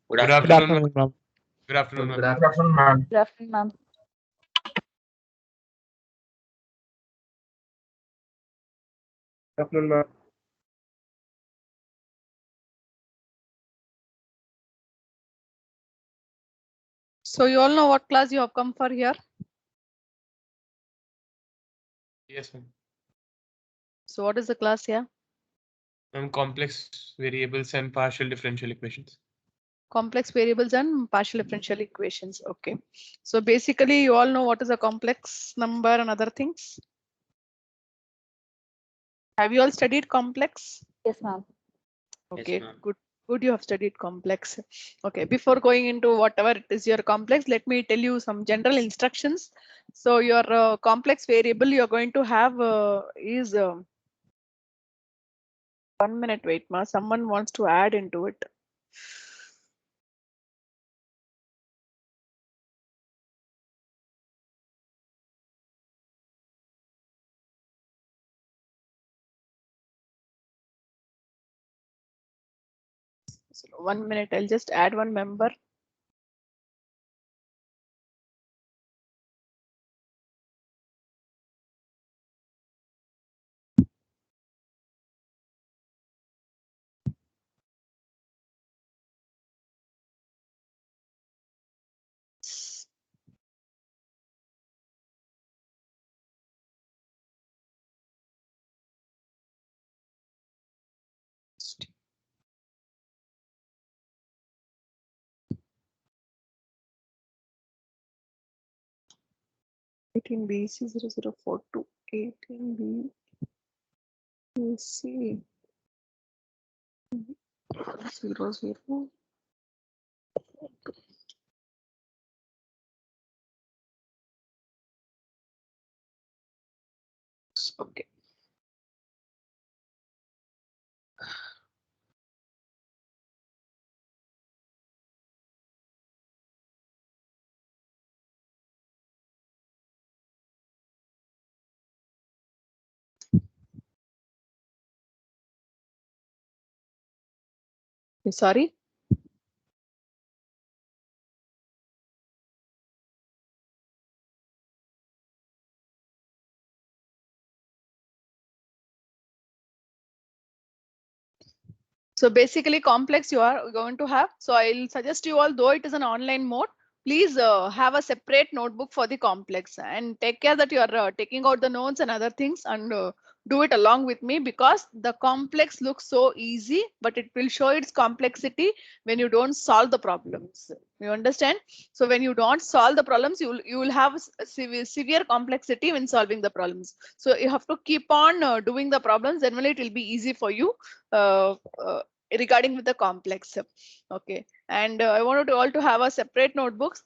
Good Good afternoon. afternoon, ma'am. Good afternoon, Good ma'am. afternoon, ma'am. Good afternoon, ma'am. Good afternoon, ma'am. So you all know what class you have come for here. Yes, ma'am. So what is the class here? Ma'am, complex variables and partial differential equations. Complex variables and partial differential equations. Okay. So basically you all know what is a complex number and other things. Have you all studied complex? Yes, ma'am. Okay, ma'am. good. Good, you have studied complex. Okay, before going into whatever it is your complex, let me tell you some general instructions. So your complex variable you're going to have is 1 minute. Wait, ma. Someone wants to add into it. So 1 minute. I'll just add one member. Eighteen BC 0042 18 BC 00. Okay. Sorry. So basically complex you are going to have. So I'll suggest you all, though it is an online mode, please have a separate notebook for the complex and take care that you are taking out the notes and other things and do it along with me, because the complex looks so easy, but it will show its complexity when you don't solve the problems. You understand? So when you don't solve the problems, you will have severe complexity when solving the problems. So you have to keep on doing the problems, then only it will be easy for you uh, uh, regarding with the complex. Okay, and I wanted to all to have a separate notebooks.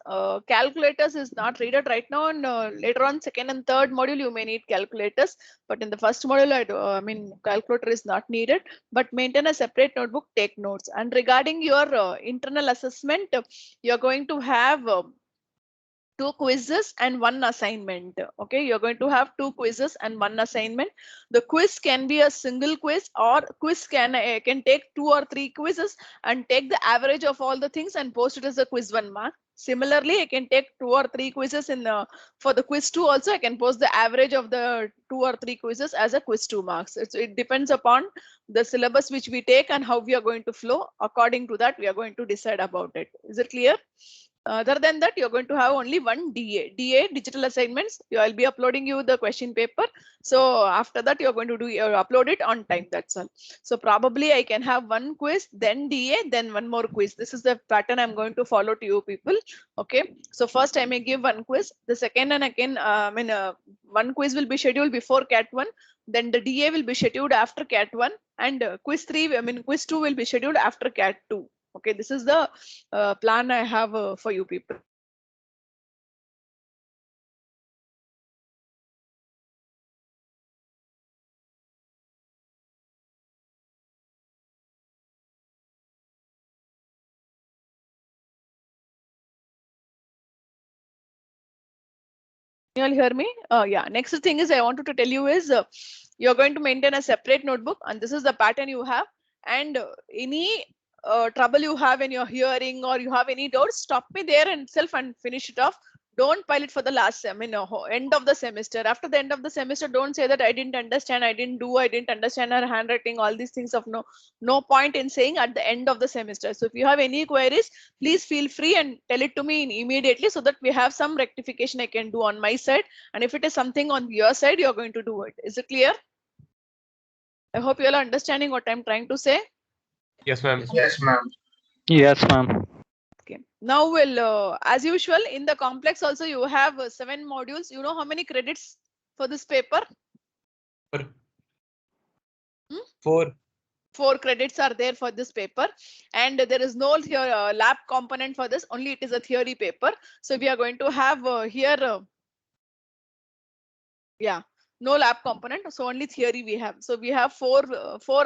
Calculators is not needed right now, and later on second and third module you may need calculators, but in the first module I mean calculator is not needed, but maintain a separate notebook, take notes. And regarding your internal assessment, you're going to have 2 quizzes and 1 assignment. Okay, you're going to have 2 quizzes and 1 assignment. The quiz can be a single quiz, or quiz can take 2 or 3 quizzes and take the average of all the things and post it as a quiz 1 mark. Similarly, I can take 2 or 3 quizzes in for the quiz 2 also. I can post the average of the 2 or 3 quizzes as a quiz 2 marks. It depends upon the syllabus which we take and how we are going to flow. According to that, we are going to decide about it. Is it clear? Other than that, you're going to have only one DA digital assignments. I'll be uploading you the question paper. So after that, you're going to do upload it on time. That's all. So probably I can have one quiz, then DA, then one more quiz. This is the pattern I'm going to follow to you people. Okay. So first I may give one quiz. The second and again, one quiz will be scheduled before CAT 1. Then the DA will be scheduled after CAT 1, and quiz 3, quiz 2 will be scheduled after CAT 2. Okay, this is the plan I have for you people. You all hear me? Yeah. Next thing is I wanted to tell you is you're going to maintain a separate notebook, and this is the pattern you have. And any trouble you have in your hearing or you have any doubts, stop me there and itself and finish it off. Don't pile it for the last end of the semester. After the end of the semester, don't say that I didn't understand, I didn't understand her handwriting, all these things of no point in saying at the end of the semester. So if you have any queries, please feel free and tell it to me immediately so that we have some rectification I can do on my side. And if it is something on your side, you're going to do it. Is it clear? I hope you all are understanding what I'm trying to say. Yes, ma'am. Yes, ma'am. Yes, ma'am. Okay. Now we'll, as usual, in the complex also you have 7 modules. You know how many credits for this paper? 4. 4 credits are there for this paper, and there is no lab component for this. Only it is a theory paper. So we are going to have here, no lab component. So only theory we have. So we have 4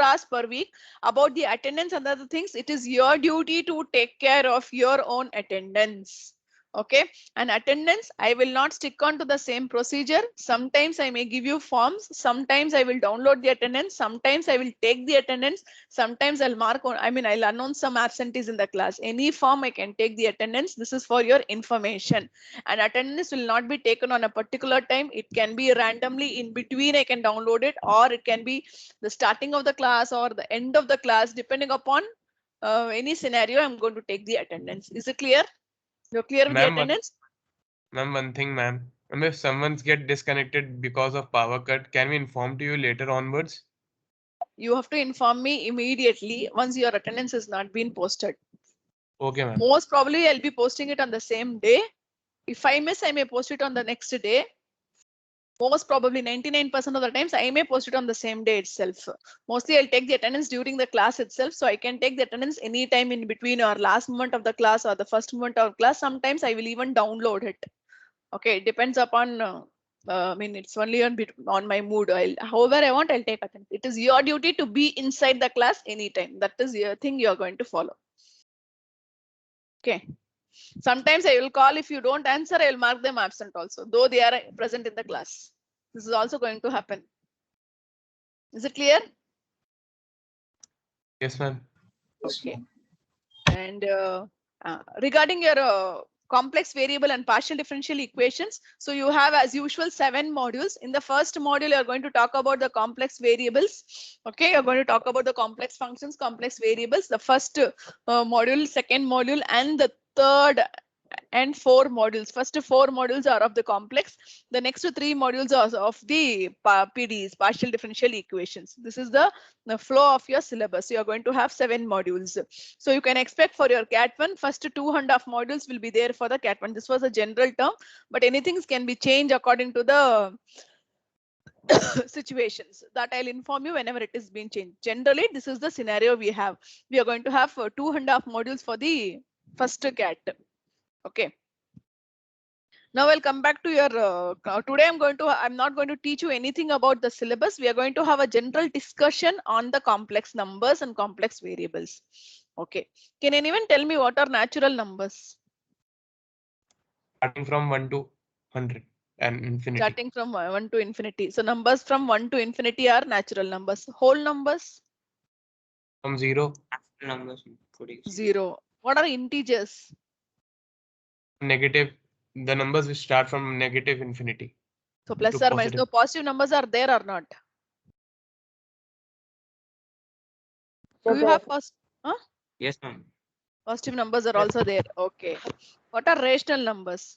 hours per week. About the attendance and other things, it is your duty to take care of your own attendance. Okay, and attendance, I will not stick on to the same procedure. Sometimes I may give you forms, sometimes I will download the attendance, sometimes I will take the attendance, sometimes I'll mark on, I'll announce some absentees in the class. Any form I can take the attendance. This is for your information. And attendance will not be taken on a particular time. It can be randomly in between, I can download it, or it can be the starting of the class or the end of the class, depending upon any scenario. I'm going to take the attendance. Is it clear? You're clear with the attendance? Ma'am, one thing, ma'am. If someone's get disconnected because of power cut, can we inform to you later onwards? You have to inform me immediately once your attendance has not been posted. Okay, ma'am. Most probably I'll be posting it on the same day. If I miss, I may post it on the next day. Most probably 99% of the times I may post it on the same day itself. Mostly I'll take the attendance during the class itself. So I can take the attendance anytime in between or last moment of the class or the first moment of class. Sometimes I will even download it. Okay, it depends upon, it's only on my mood. However I want, I'll take attendance. It is your duty to be inside the class anytime. That is your thing you're going to follow. Okay. Sometimes I will call. If you don't answer, I will mark them absent also, though they are present in the class. This is also going to happen. Is it clear? Yes, ma'am. Okay. And regarding your complex variable and partial differential equations, so you have, as usual, 7 modules. In the first module, you're going to talk about the complex variables. Okay, you're going to talk about the complex functions, complex variables. The first module, second module, and the third and 4 modules. First 4 modules are of the complex. The next 3 modules are of the PDEs, partial differential equations. This is the flow of your syllabus. You are going to have 7 modules. So you can expect for your CAT 1, first 2.5 modules will be there for the CAT 1. This was a general term, but anything can be changed according to the situations that I'll inform you whenever it is being changed. Generally, this is the scenario we have. We are going to have 2.5 modules for the first CAT. Okay. Now I'll come back to your, today I'm not going to teach you anything about the syllabus. We are going to have a general discussion on the complex numbers and complex variables. Okay. Can anyone tell me what are natural numbers? Starting from 1 to 100 and infinity. Starting from 1 to infinity. So numbers from 1 to infinity are natural numbers. Whole numbers? From 0. Numbers. 0. What are integers? Negative. The numbers which start from negative infinity. So plus To or minus. positive. No, positive numbers are there or not? Do you have Yes, ma'am. positive numbers are also there? Okay. What are rational numbers?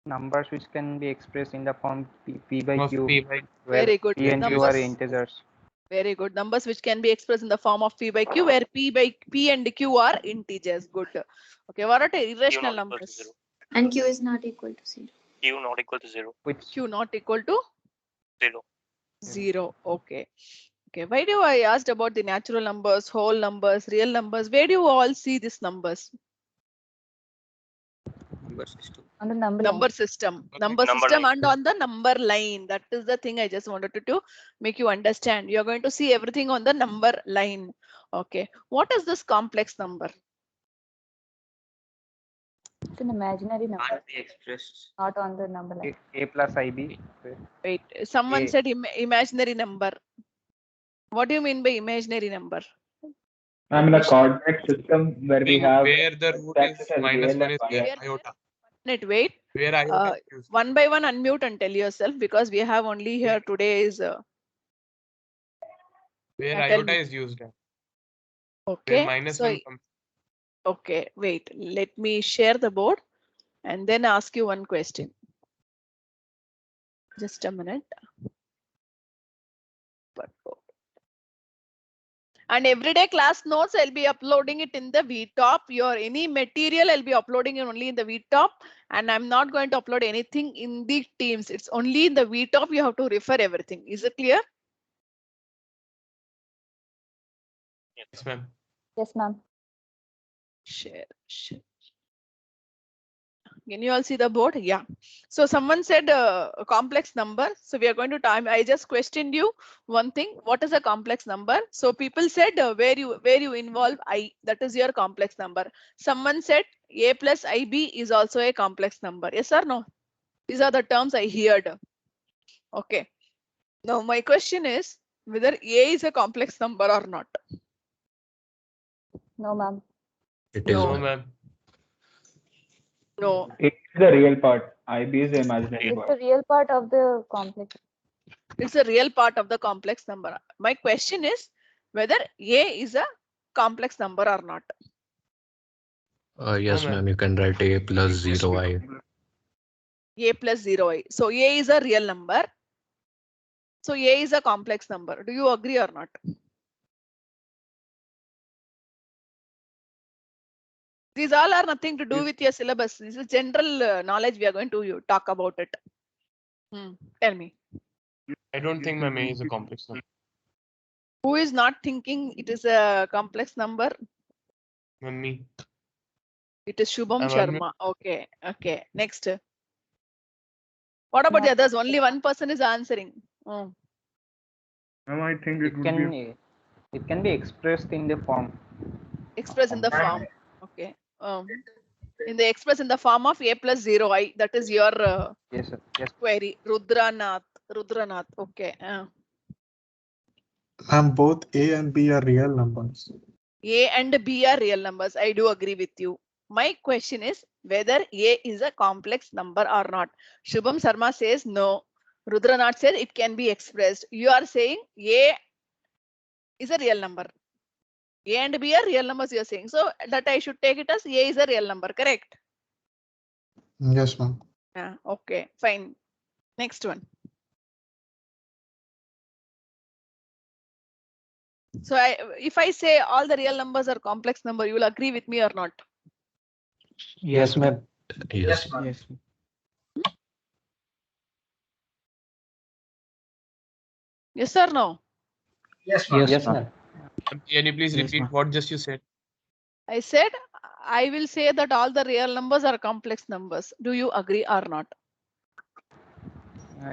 Numbers which can be expressed in the form P by Of Q, P by where Very good. P and Q are Numbers. integers. Very good. Numbers which can be expressed in the form of P by Q, where P and Q are integers. Good. Okay. What are the irrational numbers? And Q is not equal to 0. Q not equal to 0. Which Q not equal to 0. 0. Okay. Okay. Why do I asked about the natural numbers, whole numbers, real numbers? Where do you all see these numbers? Number system. On the number Number line. system. Okay. Number Number system line. and on the number line. That is the thing I just wanted to make you understand. You're going to see everything on the number line. Okay. What is this complex number? It's an imaginary number, Can't be expressed. not on the number line. A plus IB. Wait, someone A. said imaginary number. What do you mean by imaginary number? I'm in a coordinate system where we have where the root is x-axis as minus real 1 and is y-axis. iota. Wait. Where iota is used. One by one unmute and tell yourself, because we have only here today is Where tell iota me. is used. Where Okay. minus So 1 comes. okay, wait, let me share the board and then ask you one question. Just a minute. And everyday class notes, I'll be uploading it in the VTop. Your any material, I'll be uploading it only in the VTop. And I'm not going to upload anything in the Teams. It's only in the VTop. You have to refer everything. Is it clear? Yes, ma'am. Yes, ma'am. Share. Can you all see the board? Yeah. So someone said a complex number. So we are going to time. I just questioned you one thing. What is a complex number? So people said where you involve I, that is your complex number. Someone said A plus IB is also a complex number. Yes or no? These are the terms I heard. Okay. Now my question is whether A is a complex number or not. No, ma'am. It is. No, ma'am. ma'am. No. It's the real part. IB is the imaginary It's part. the real part of the complex. It's a real part of the complex number. My question is whether A is a complex number or not. Yes, No, ma'am. ma'am. You can write A plus 0i. A plus 0i. So A is a real number. So A is a complex number. Do you agree or not? These all are nothing to do with your syllabus. This is general knowledge. We are going to talk about it. Tell me. I don't think ma'am A is a complex number. Who is not thinking it is a complex number? Ma'am, me. It is Shubham I'm Sharma. Okay. Okay. Next. What about No. the others? Only one person is answering. Oh. Ma'am, I think it would be. It can be expressed in the form. Express in the form. Okay. In the express in the form of A plus 0i. That is your Yes, sir. Yes. query. Rudranath. Okay. Ma'am, both A and B are real numbers. A and B are real numbers. I do agree with you. My question is whether A is a complex number or not. Shubham Sharma says no. Rudranath says it can be expressed. You are saying A is a real number. A and B are real numbers, you are saying. So that I should take it as A is a real number, correct? Yes, ma'am. Yeah, okay, fine. Next one. So if I say all the real numbers are complex number, you will agree with me or not? Yes, ma'am. Yes. Yes. Yes or no? Yes, ma'am. Can you please Yes, repeat ma'am. what just you said? I said I will say that all the real numbers are complex numbers. Do you agree or not?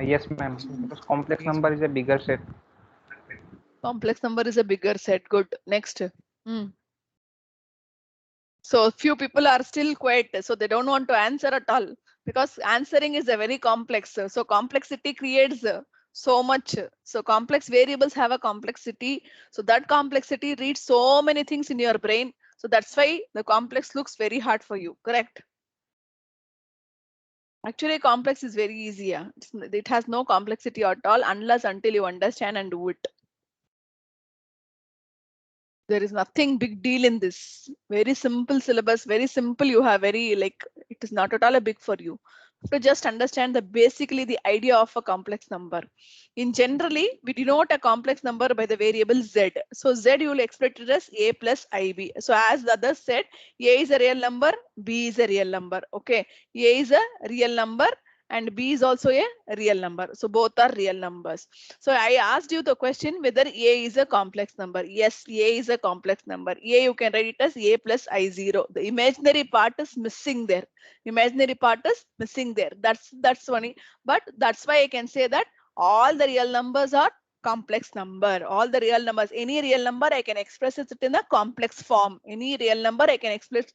Yes, ma'am. Because complex number is a bigger set. Complex number is a bigger set. Good. Next. So few people are still quiet, so they don't want to answer at all because answering is a very complex. So complexity creates so much. So complex variables have a complexity. So that complexity reads so many things in your brain. So that's why the complex looks very hard for you. Correct? Actually, complex is very easy. Yeah. It has no complexity at all unless until you understand and do it. There is nothing big deal in this. Very simple syllabus, very simple. You have very like it is not at all a big for you. To just understand the basically the idea of a complex number. In generally, we denote a complex number by the variable z. So z you will express it as a plus ib. So as the other said, a is a real number, b is a real number. Okay, a is a real number and b is also a real number. So both are real numbers. So I asked you the question whether a is a complex number. Yes, a is a complex number. A you can write it as a plus I0. The imaginary part is missing there. Imaginary part is missing there. That's funny. But that's why I can say that all the real numbers are complex number. All the real numbers, any real number, I can express it in a complex form. Any real number, I can express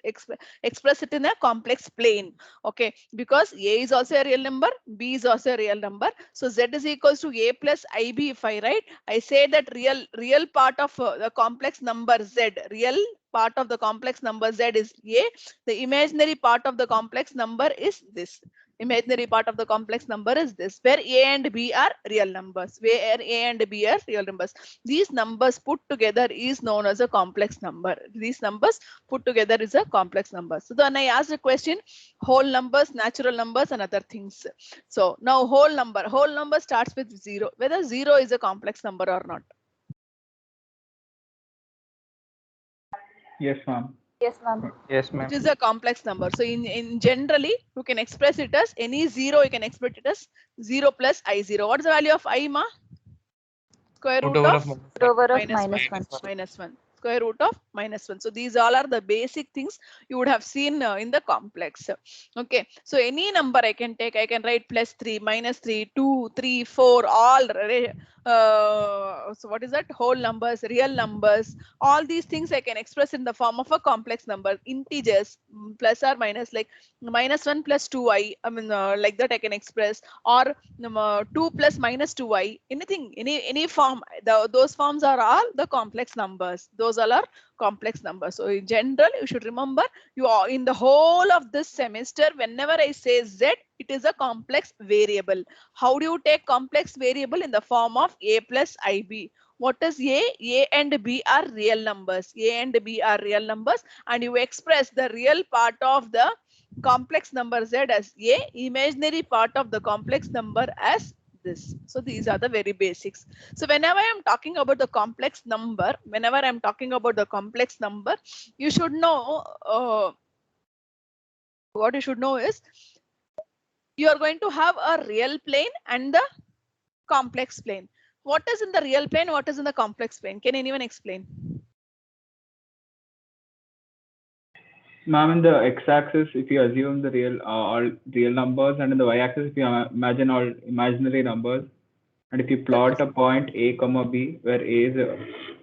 it in a complex plane. Okay, because A is also a real number, B is also a real number. So Z is equals to A plus IB. If I write, I say that real part of the complex number Z, real part of the complex number Z is A. The imaginary part of the complex number is this. Imaginary part of the complex number is this, where A and B are real numbers, where A and B are real numbers. These numbers put together is known as a complex number. These numbers put together is a complex number. So then I asked a question, whole numbers, natural numbers, and other things. So now whole number starts with 0, whether 0 is a complex number or not. Yes, ma'am. Yes, ma'am. Yes, ma'am. It is a complex number. So in generally, you can express it as any 0, you can express it as 0 plus I0. What is the value of I, ma? Square root Root over of of Root over of minus minus 1. minus 1. Square root of minus 1. So these all are the basic things you would have seen in the complex. Okay. So any number I can take, I can write plus 3, minus 3, 2, 3, 4, all. So what is that? Whole numbers, real numbers, all these things I can express in the form of a complex number. Integers, plus or minus, like minus 1 plus 2i. I mean, like that I can express, or 2 plus minus 2i. Anything, any form. Those forms are all the complex numbers. Those all are complex numbers. So in general, you should remember, you are in the whole of this semester, whenever I say Z, it is a complex variable. How do you take complex variable? In the form of A plus IB. What is A? A and B are real numbers. A and B are real numbers, and you express the real part of the complex number Z as A, imaginary part of the complex number as this. So these are the very basics. So whenever I am talking about the complex number, you should know, what you should know is, you are going to have a real plane and the complex plane. What is in the real plane? What is in the complex plane? Can anyone explain? Ma'am, in the x-axis, if you assume the all real numbers, and in the y-axis, if you imagine all imaginary numbers, and if you plot a point A, comma B, where A is a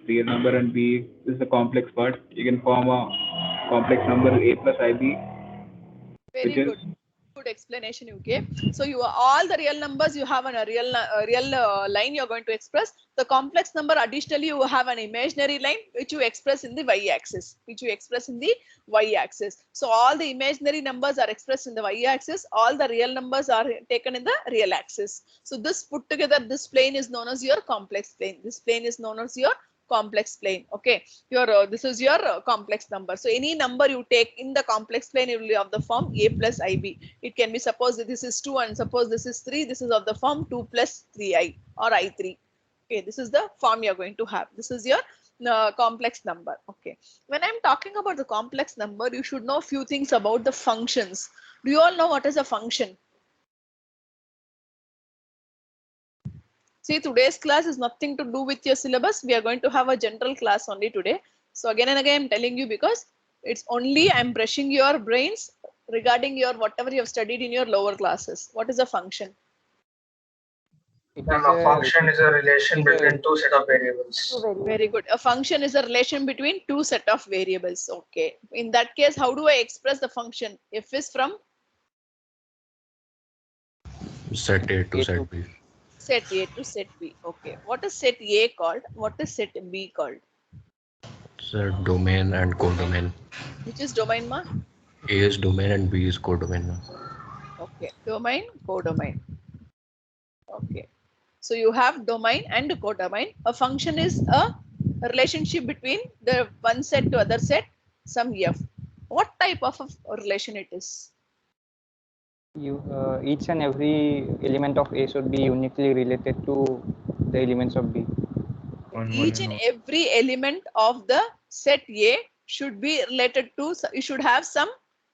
real number and B is the complex part, you can form a complex number A plus IB. Very good. Good explanation you gave. So you are all the real numbers you have on a real line you're going to express. The complex number, additionally, you have an imaginary line which you express in the y-axis. So all the imaginary numbers are expressed in the y-axis. All the real numbers are taken in the real axis. So this put together, this plane is known as your complex plane. This plane is known as your complex plane. Okay, your this is your complex number. So any number you take in the complex plane, it will be of the form A plus IB. It can be, suppose that this is 2 and suppose this is 3. This is of the form 2 plus 3i or I3. Okay, this is the form you're going to have. This is your complex number. Okay, when I'm talking about the complex number, you should know few things about the functions. Do you all know what is a function? See, today's class is nothing to do with your syllabus. We are going to have a general class only today. So again and again, I'm telling you, because it's only I'm brushing your brains regarding your whatever you have studied in your lower classes. What is a function? A function is a relation between two set of variables. Very good. A function is a relation between two set of variables. Okay. In that case, how do I express the function? F is from Set A to set B. Set A to set B. Okay. What is set A called? What is set B called? It's a domain and codomain. Which is domain, ma? A is domain and B is codomain. Okay. Domain, codomain. Okay. So you have domain and codomain. A function is a relationship between the one set to other set, some f. What type of a relation it is? Each and every element of A should be uniquely related to the elements of B. Each and every element of the set A should be related to, you should have some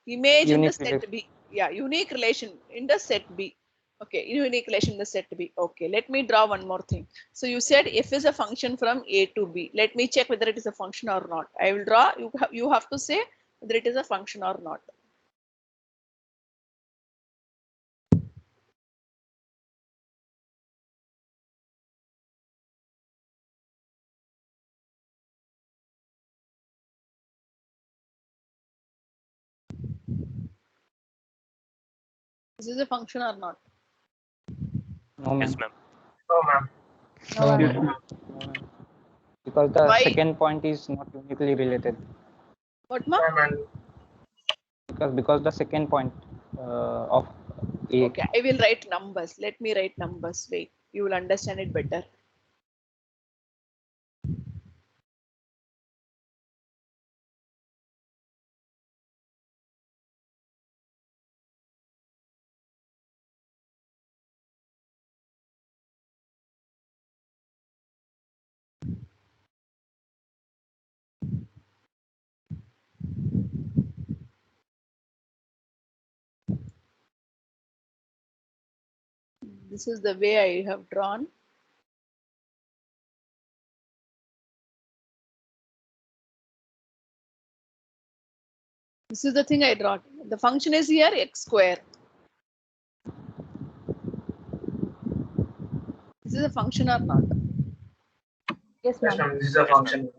image in the set B. Yeah, unique relation in the set B. Okay, unique relation in the set B. Okay, let me draw one more thing. So you said f is a function from A to B. Let me check whether it is a function or not. I will draw. You have to say whether it is a function or not. This is a function or not? No, Yes, ma'am. ma'am. No, ma'am. No, Yes, ma'am. ma'am. No, ma'am. Because the Why? second point is not uniquely related. What, ma? Ma'am, and Because the second point of A. Okay, I will write numbers. Let me write numbers. Wait, you will understand it better. This is the way I have drawn. This is the thing I draw. The function is here x square. This is a function or not? Yes, yes, ma'am. ma'am. This is a function.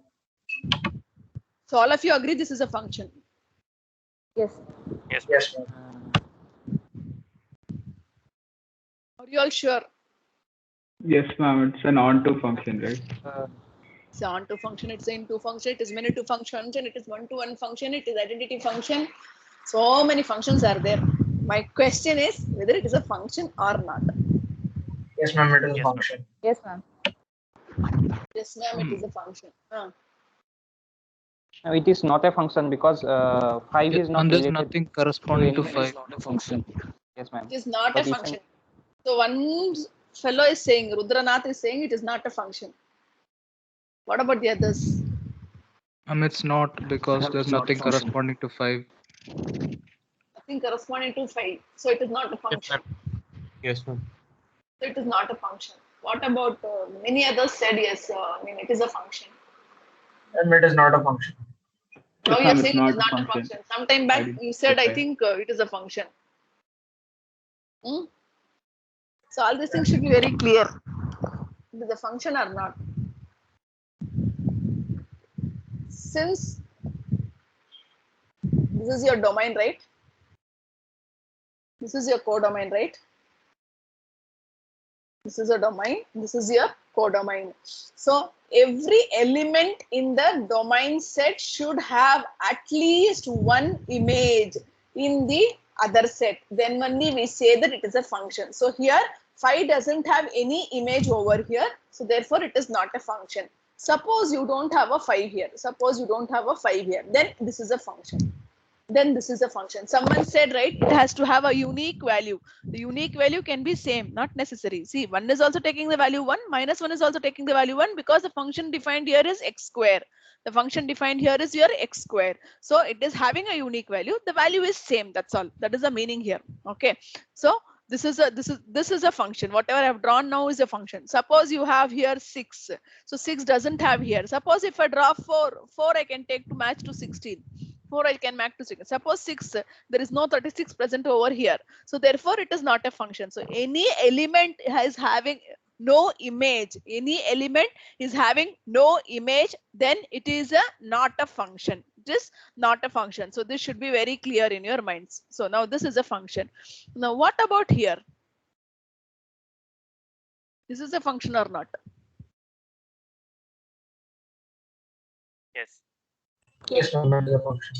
So all of you agree this is a function. Yes. Yes, ma'am. Yes, ma'am. Are you all sure? Yes, ma'am. It's an onto function, right? It's an onto function, it's an into function, it is many to function, it is one-to-one function, it is identity function. So many functions are there. My question is whether it is a function or not. Yes, ma'am. It is a Yes, ma'am. function. Yes, ma'am. Yes, ma'am, it is a function. No, it is not a function because 5 is not And there's related nothing corresponding to any- 5. Not a function. Yes, ma'am. It is not But a it's function. So one fellow is saying, Rudranath is saying it is not a function. What about the others? It's not because It's there's not a nothing function. corresponding to 5. Nothing corresponding to 5. So it is not a function. Yes, ma'am. So it is not a function. What about many others said yes, it is a function. And it is not a function. Now Yes, you are ma'am, it's saying it not is a not a function. function. Sometime back didn't you said I specify. think it is a function. So all these things should be very clear. It is a function or not. Since this is your domain, right? This is your codomain, right? This is a domain. This is your codomain. So every element in the domain set should have at least one image in the other set. Then only we say that it is a function. So here 5 doesn't have any image over here. So therefore it is not a function. Suppose you don't have a 5 here. Suppose you don't have a 5 here. Then this is a function. Then this is a function. Someone said, right, it has to have a unique value. The unique value can be same, not necessary. See, 1 is also taking the value 1, minus 1 is also taking the value 1 because the function defined here is x square. The function defined here is your x square. So it is having a unique value. The value is same. That's all. That is the meaning here. Okay. So this is a function. Whatever I have drawn now is a function. Suppose you have here 6. So 6 doesn't have here. Suppose if I draw 4 I can take to match to 16. 4 I can match to 6. Suppose 6, there is no 36 present over here. So therefore it is not a function. So any element is having no image. Any element is having no image, then it is not a function. It is not a function. So this should be very clear in your minds. So now this is a function. Now what about here? This is a function or not? Yes. Yes, ma'am. It is a function.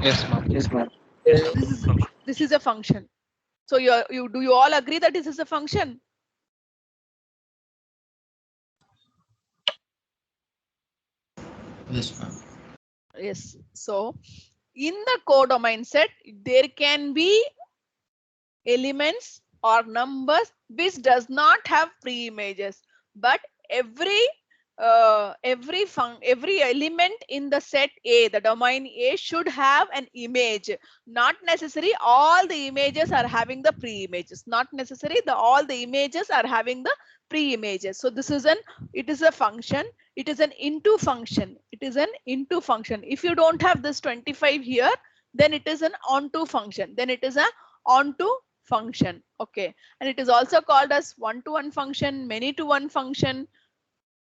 Yes, ma'am. Yes, ma'am. Yes, This is a function. So do you all agree that this is a function? Yes, ma'am. Yes. So in the codomain set, there can be elements or numbers which does not have pre-images, but every element in the set A, the domain A, should have an image. Not necessary all the images are having the pre-images. Not necessary all the images are having the pre-images. So this is it is a function. It is an into function. It is an into function. If you don't have this 25 here, then it is an onto function. Then it is a onto function. Okay. And it is also called as one-to-one function, many-to-one function.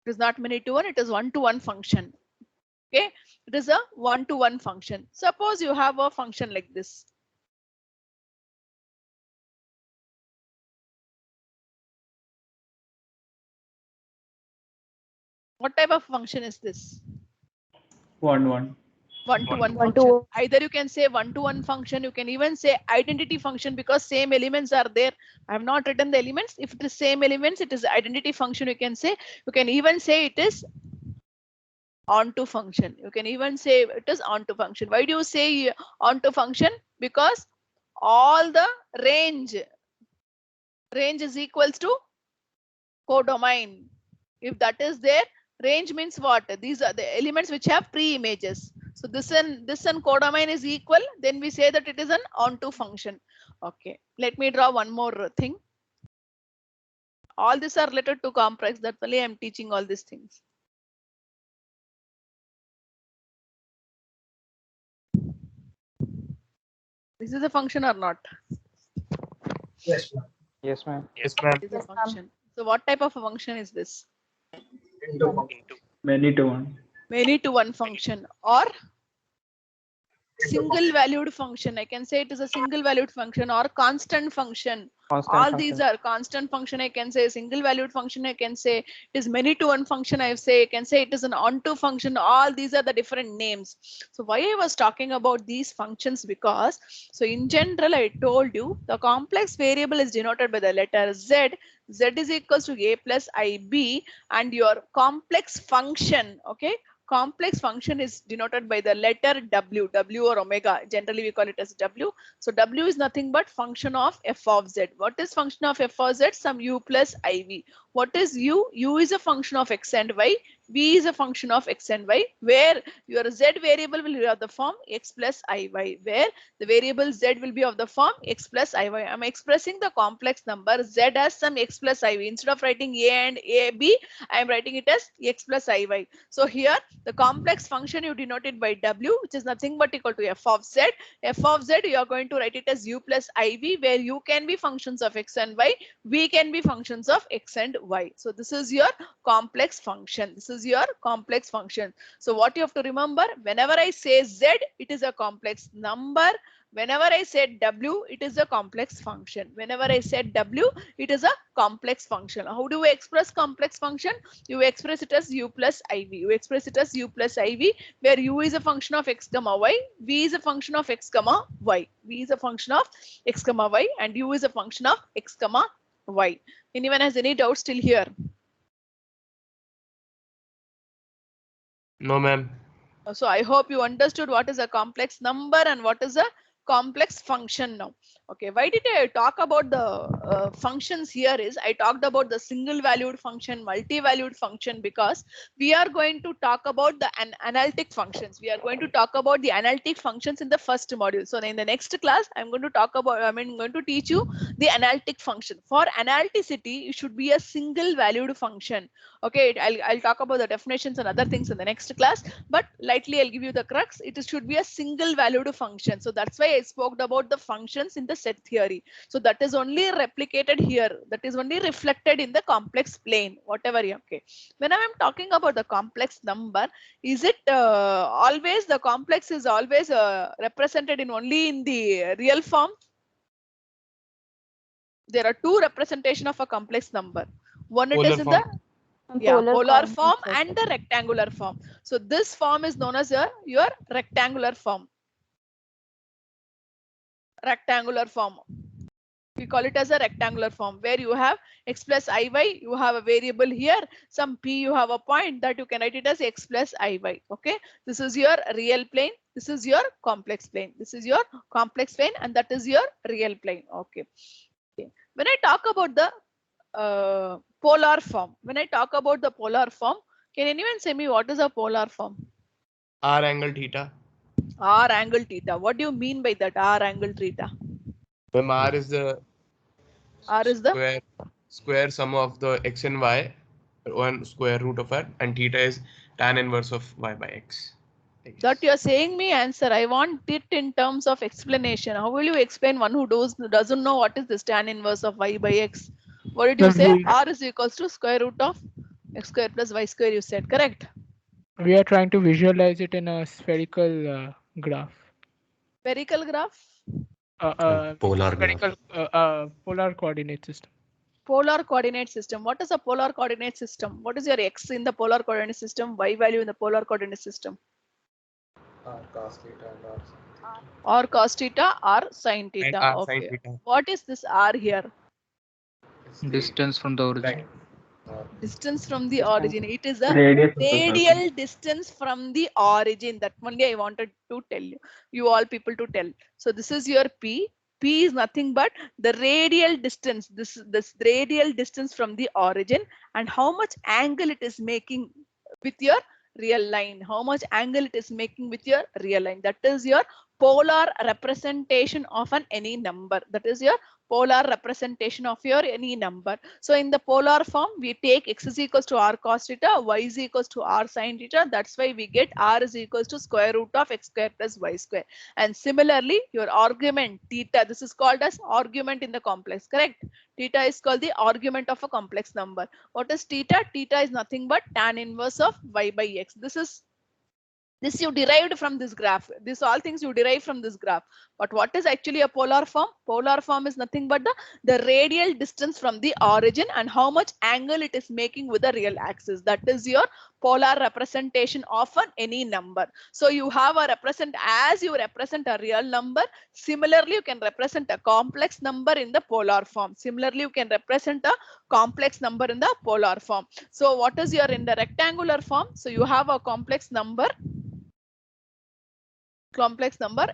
It is not many-to-one, it is one-to-one function. Okay. It is a one-to-one function. Suppose you have a function like this. What type of function is this? 1, 1. One-to-one One to function. one. Either you can say one-to-one function, you can even say identity function because same elements are there. I have not written the elements. If it is same elements, it is identity function. You can say, you can even say it is onto function. You can even say it is onto function. Why do you say onto function? Because all the range is equals to codomain. If that is there, range means what? These are the elements which have pre-images. So this and codomain is equal, then we say that it is an onto function. Okay, let me draw one more thing. All these are related to complex. That's why I'm teaching all these things. This is a function or not? Yes, ma'am. Yes, ma'am. Yes, ma'am. It is a Yes, ma'am. function. So what type of a function is this? Into one. Into. Many to one. Many to one function or Into single valued function. I can say it is a single valued function or constant function. Constant All function. these are constant function. I can say single valued function. I can say it is many to one function. I can say it is an onto function. All these are the different names. So why I was talking about these functions, because so in general I told you the complex variable is denoted by the letter Z. Z is equals to a plus ib, and your complex function, okay, complex function is denoted by the letter W, W or omega. Generally, we call it as W. So W is nothing but function of f of Z. What is function of f of Z? Some u plus iv. What is u? U is a function of x and y. V is a function of x and y, where your Z variable will be of the form x plus iy, where the variable Z will be of the form x plus iy. I'm expressing the complex number Z as some x plus iv. Instead of writing a and ab, I am writing it as x plus iy. So here the complex function you denote it by W, which is nothing but equal to f of Z. F of Z, you are going to write it as u plus iv, where u can be functions of x and y, v can be functions of x and y. So this is your complex function. This is your complex function. So what you have to remember, whenever I say Z, it is a complex number. Whenever I said W, it is a complex function. Whenever I said W, it is a complex function. How do we express complex function? You express it as u plus iv. You express it as u plus iv, where u is a function of x comma y, v is a function of x comma y. V is a function of x comma y, and u is a function of x comma y. Anyone has any doubts till here? No, ma'am. So I hope you understood what is a complex number and what is a complex function now. Okay, why did I talk about the functions here is I talked about the single valued function, multi-valued function, because we are going to talk about the analytic functions. We are going to talk about the analytic functions in the first module. So in the next class, I'm going to talk about, I'm going to teach you the analytic function. For analyticity, it should be a single valued function. Okay, I'll talk about the definitions and other things in the next class, but lightly I'll give you the crux. It should be a single valued function. So that's why I spoke about the functions in the set theory. So that is only replicated here. That is only reflected in the complex plane, whatever. Okay. When I'm talking about the complex number, is it always the complex is always represented in only in the real form? There are two representation of a complex number. One, it is in the polar form and the rectangular form. So this form is known as your rectangular form. Rectangular form. We call it as a rectangular form, where you have x plus iy, you have a variable here, some p, you have a point that you can write it as x plus iy. Okay, this is your real plane, this is your complex plane, this is your complex plane, and that is your real plane. Okay. When I talk about the polar form, when I talk about the polar form, can anyone say me what is a polar form? R angle theta. R angle theta. What do you mean by that, R angle theta? When R is the square sum of the x and y, one square root of r, and theta is tan inverse of y by x. That you are saying me answer. I want it in terms of explanation. How will you explain one who doesn't know what is this tan inverse of y by x? What did you say? R is equals to square root of x square plus y square, you said, correct? We are trying to visualize it in a spherical graph. Spherical graph? Polar graph. Polar coordinate system. Polar coordinate system. What is a polar coordinate system? What is your x in the polar coordinate system? Y value in the polar coordinate system? R cos theta and R sin theta. Or cos theta or sin And theta. r sin Okay. theta. What is this r here? It's the Distance from the origin. line. Distance from the origin. It is a Radius of the circle. radial distance from the origin. That only I wanted to tell you. You all people to tell. So this is your P. P is nothing but the radial distance. This radial distance from the origin and how much angle it is making with your real line. How much angle it is making with your real line. That is your polar representation of an any number. That is your polar representation of your any number. So in the polar form, we take x is equals to r cos theta, y is equals to r sin theta. That's why we get r is equals to square root of x square plus y square. And similarly, your argument theta, this is called as argument in the complex, correct? Theta is called the argument of a complex number. What is theta? Theta is nothing but tan inverse of y by x. This you derived from this graph. This all things you derive from this graph. But what is actually a polar form? Polar form is nothing but the radial distance from the origin and how much angle it is making with the real axis. That is your polar representation of any number. So you have a as you represent a real number. Similarly, you can represent a complex number in the polar form. Similarly, you can represent a complex number in the polar form. So what is your in the rectangular form? So you have a complex number,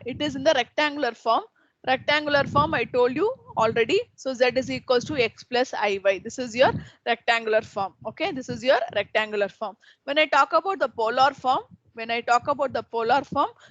it is in the rectangular form. Rectangular form I told you already. So z is equals to x plus iy. This is your rectangular form. Okay, this is your rectangular form. When I talk about the polar form,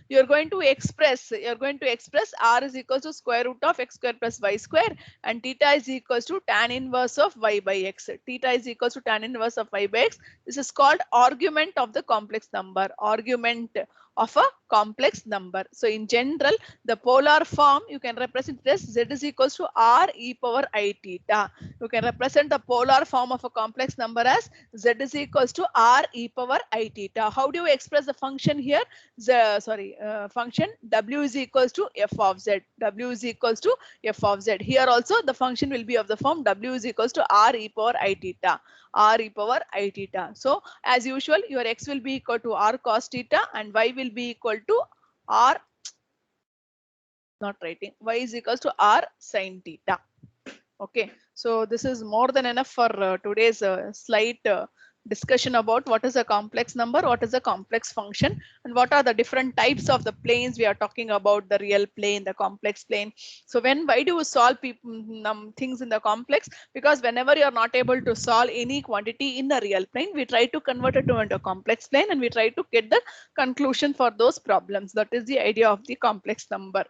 you're going to express r is equals to square root of x square plus y square and theta is equals to tan inverse of y by x. Theta is equals to tan inverse of y by x. This is called argument of the complex number. Argument of a complex number. So in general, the polar form you can represent this z is equals to r e power I theta. You can represent the polar form of a complex number as z is equals to r e power I theta. How do you express the function here? Function w is equals to f of z. W is equals to f of z. Here also the function will be of the form w is equals to r e power I theta. R e power I theta. So as usual, your x will be equal to r cos theta and y will be equal to r, not writing, y is equals to r sin theta. Okay, so this is more than enough for today's slight discussion about what is a complex number, what is a complex function, and what are the different types of the planes we are talking about, the real plane, the complex plane. So why do you solve things in the complex? Because whenever you are not able to solve any quantity in the real plane, we try to convert it into a complex plane and we try to get the conclusion for those problems. That is the idea of the complex number.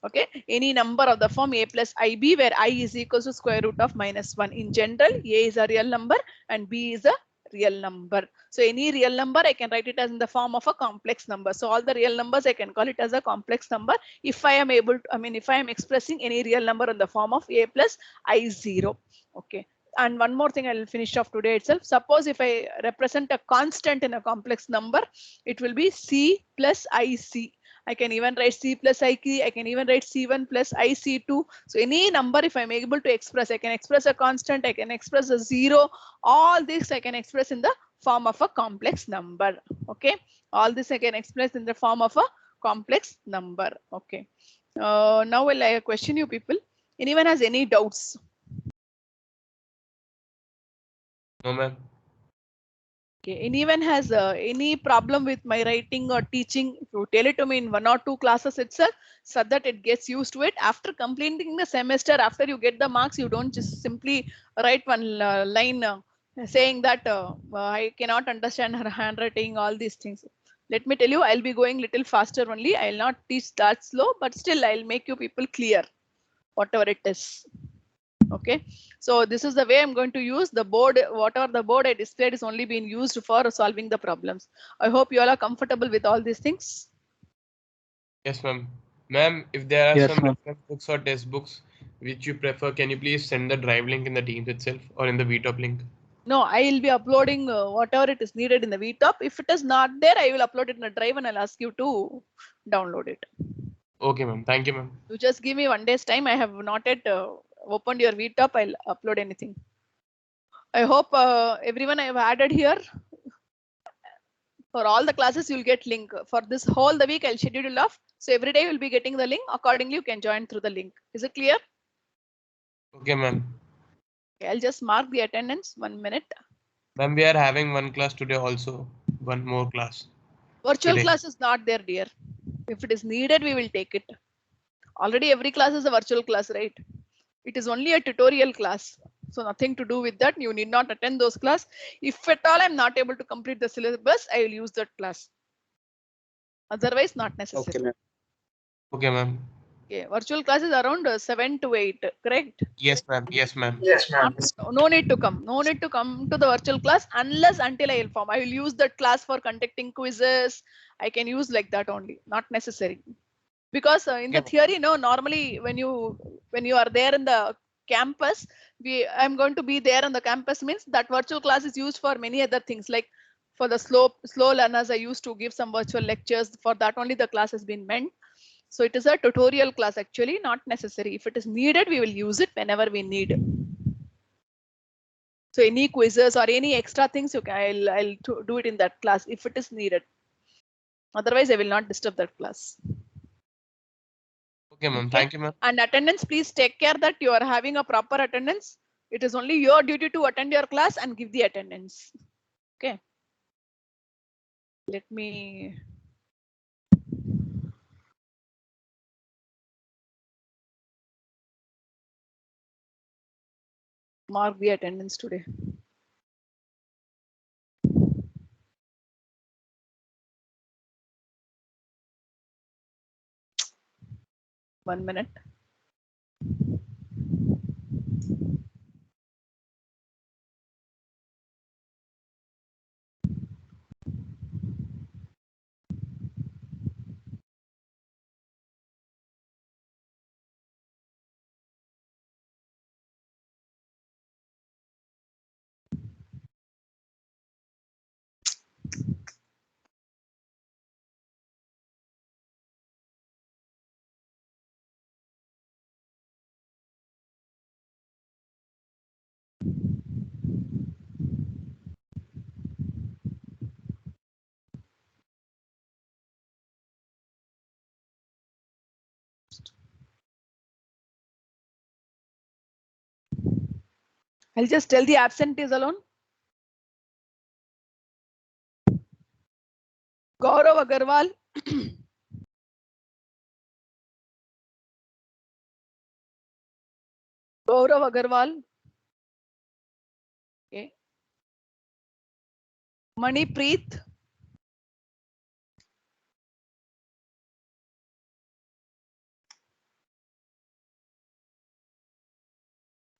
Okay, any number of the form a plus ib where I is equals to square root of -1. In general, a is a real number and b is a real number. So any real number I can write it as in the form of a complex number. So all the real numbers I can call it as a complex number if I am able to, if I am expressing any real number in the form of a plus I0. Okay. And one more thing I will finish off today itself. Suppose if I represent a constant in a complex number, it will be c plus ic. I can even write c plus ic. I can even write c1 plus ic2. So any number, if I'm able to express, I can express a constant, I can express a zero. All this I can express in the form of a complex number. Okay, all this I can express in the form of a complex number. Okay. Now will I question you people? Anyone has any doubts? No, ma'am. Okay, anyone has any problem with my writing or teaching? If you tell it to me in 1 or 2 classes itself, so that it gets used to it. After completing the semester, after you get the marks, you don't just simply write one line saying that I cannot understand her handwriting, all these things. Let me tell you, I'll be going little faster only. I'll not teach that slow, but still I'll make you people clear whatever it is. Okay, so this is the way I'm going to use the board. Whatever the board I displayed is only being used for solving the problems. I hope you all are comfortable with all these things. Yes, ma'am. Ma'am, if there are Yes, some ma'am. reference books or test books which you prefer, can you please send the drive link in the Teams itself or in the VTop link? No, I will be uploading whatever it is needed in the VTop. If it is not there, I will upload it in a drive and I'll ask you to download it. Okay, ma'am. Thank you, ma'am. You just give me 1 day's time. I have not yet opened your VTop. I'll upload anything. I hope everyone I have added here. For all the classes, you'll get link. For this whole the week, I'll schedule off. So every day you'll be getting the link. Accordingly, you can join through the link. Is it clear? Okay, ma'am. Okay, I'll just mark the attendance. 1 minute. Ma'am, we are having one class today also. One more class. Virtual Today. class is not there, dear. If it is needed, we will take it. Already every class is a virtual class, right? It is only a tutorial class. So nothing to do with that. You need not attend those class. If at all I'm not able to complete the syllabus, I will use that class. Otherwise, not necessary. Okay, ma'am. Okay, ma'am. Okay, virtual class is around 7 to 8, correct? Yes, ma'am. Yes, ma'am. Yes, ma'am. No need to come. No need to come to the virtual class until I inform. I will use that class for conducting quizzes. I can use like that only. Not necessary. Because in the theory, no, normally when you are there in the campus, I'm going to be there on the campus means that virtual class is used for many other things, like for the slow learners. I used to give some virtual lectures. For that only the class has been meant. So it is a tutorial class actually, not necessary. If it is needed, we will use it whenever we need. So any quizzes or any extra things, you can, I'll do it in that class if it is needed. Otherwise, I will not disturb that class. Okay, ma'am. Thank you, ma'am. And attendance, please take care that you are having a proper attendance. It is only your duty to attend your class and give the attendance. Okay. Let me. Mark the attendance today. One minute. I'll just tell the absentees alone. Gaurav Agarwal. Gaurav Agarwal. Okay. Manipreet.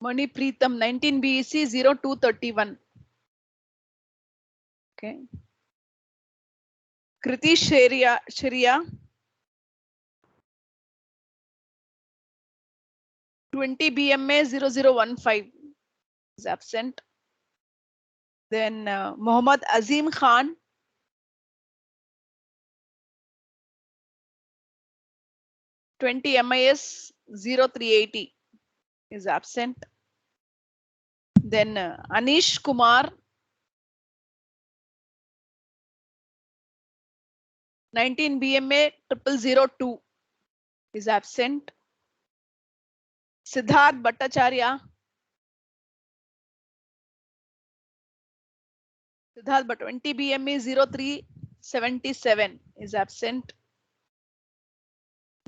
Manipreetam 19 BEC 0231. Okay. Kriti Sharia 20 BMA 0015 is absent. Then Muhammad Azim Khan 20 MIS 0380 is absent. Then Anish Kumar 19 BMA 0002 is absent. Siddharth Bhattacharya 20 BME 0377 is absent.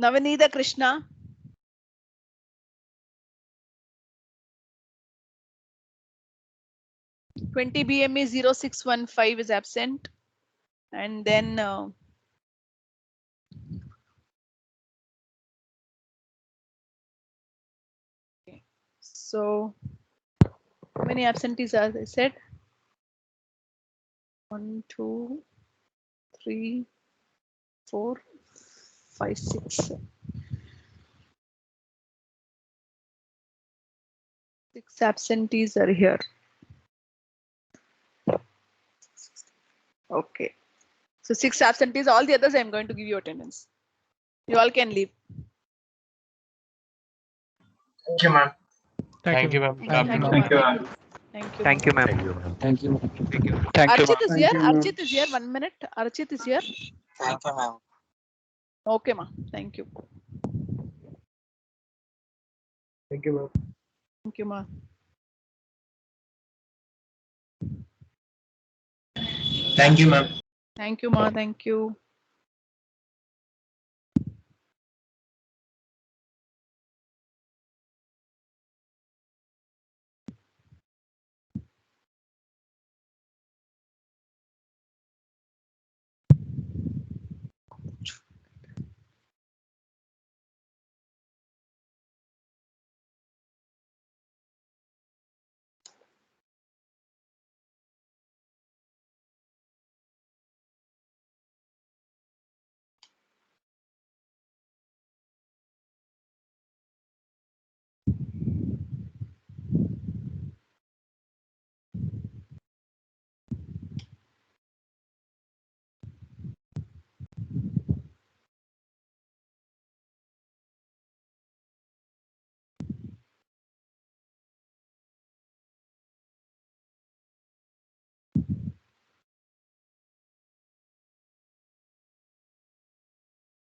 Navanida Krishna 20 BME 0615 is absent. And then okay. So how many absentees as I said? 1, 2, 3, 4, 5, 6. 6 absentees are here. Okay. So 6 absentees, all the others I'm going to give you attendance. You all can leave. Thank you, ma'am. Thank you, ma'am. Thank you, Thank you, ma'am. Thank you. Thank you, ma'am. Thank you, ma'am. Thank you. Thank you. Archit is Thank here. you, ma'am. Archit is here. 1 minute. Archit is here. Thank you, ma'am. Okay, ma. Thank you. Thank you, ma'am. Thank you, ma. Thank you, ma'am. Thank you, ma. Thank you.